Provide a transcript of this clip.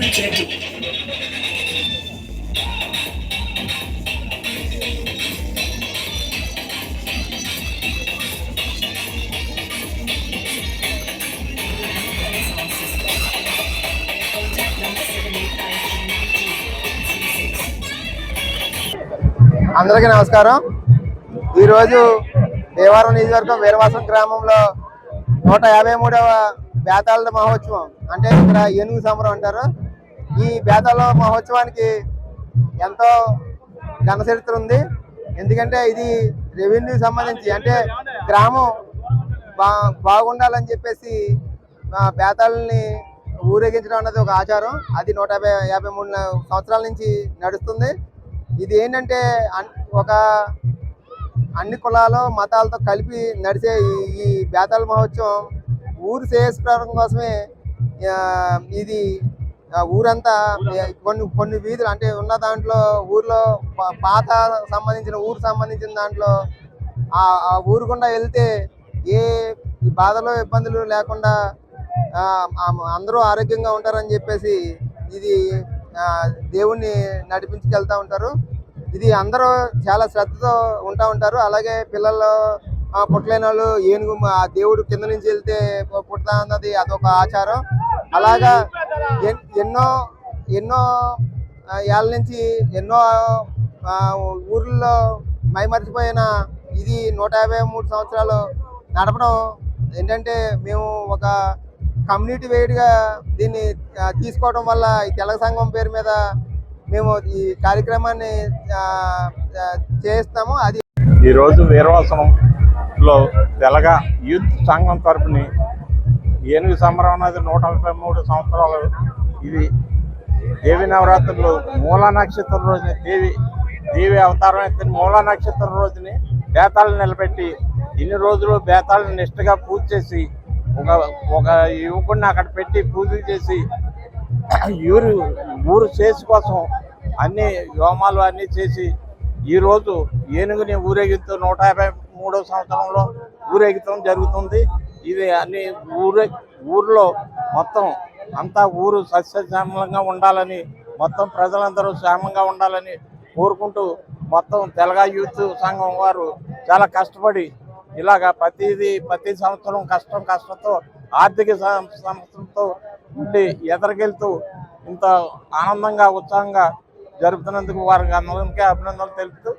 అందరికీ నమస్కారం. ఈరోజు దేవారం నియోజకవర్గం వీరవాసం గ్రామంలో 153వ బేతాళ మహోత్సవం, అంటే ఇక్కడ ఏనుగు సంబరం అంటారు. ఈ బేతాళ మహోత్సవానికి ఎంతో ఘన చరిత్ర ఉంది. ఎందుకంటే ఇది రెవెన్యూ సంబంధించి, అంటే గ్రామం బాగుండాలని చెప్పేసి బేతాళని ఊరేగించడం అన్నది ఒక ఆచారం. అది 153 సంవత్సరాల నుంచి నడుస్తుంది. ఇది ఏంటంటే ఒక అన్ని కులాలు మతాలతో కలిపి నడిచే ఈ బేతాళ మహోత్సవం ఊరు శ్రేయస్కరం కోసమే. ఇది ఊరంతా కొన్ని వీధులు అంటే ఉన్న దాంట్లో ఊర్లో పాత సంబంధించిన దాంట్లో ఆ ఊరు గుండా వెళ్తే ఏ బాధలు ఇబ్బందులు లేకుండా అందరూ ఆరోగ్యంగా ఉంటారని చెప్పేసి ఇది దేవుణ్ణి నడిపించుకెళ్తూ ఉంటారు. ఇది అందరూ చాలా శ్రద్ధతో ఉంటారు. అలాగే పిల్లలు పుట్టలేని వాళ్ళు ఏనుగు దేవుడు కింద నుంచి వెళ్తే పుడతా అన్నది అదొక ఆచారం. అలాగా ఎన్నో ఏళ్ళ నుంచి ఎన్నో ఊర్లలో మైమరిచిపోయిన ఇది 153 సంవత్సరాలు నడపడం ఏంటంటే మేము ఒక కమ్యూనిటీ వైడ్గా దీన్ని తీసుకోవడం వల్ల ఈ తెలగ సంఘం పేరు మీద మేము ఈ కార్యక్రమాన్ని చేస్తాము. అది ఈరోజు వీరవాసనంలో తెలగ యూత్ సంఘం తరపుని ఏనుగు సంబరం అనేది 153 సంవత్సరాలు. ఇది దేవి నవరాత్రులు మూలా నక్షత్రం రోజుని దేవి అవతారం ఎత్తిన మూలా నక్షత్రం రోజుని బేతాళని నిలబెట్టి ఇన్ని రోజులు బేతాళని నిష్ఠగా పూజ చేసి ఒక యువకుడిని అక్కడ పెట్టి పూజలు చేసి ఊరు చేసి కోసం అన్ని హోమాలు అన్నీ చేసి ఈరోజు ఏనుగుని ఊరేగిస్తూ 153వ సంవత్సరంలో ఊరేగితం జరుగుతుంది. ఇది అన్ని ఊర్లో మొత్తం అంతా ఊరు సస్యశ్యామలంగా ఉండాలని, మొత్తం ప్రజలందరూ క్షేమంగా ఉండాలని కోరుకుంటూ మొత్తం తెలగ యూత్ సంఘం వారు చాలా కష్టపడి ఇలాగా ప్రతి సంవత్సరం కష్టంతో ఆర్థిక సంస్థతో ఉండి ఎదరికెళ్తూ ఇంత ఆనందంగా ఉత్సాహంగా జరుపుతున్నందుకు వారికి అందరికీ అభినందనలు తెలుపుతూ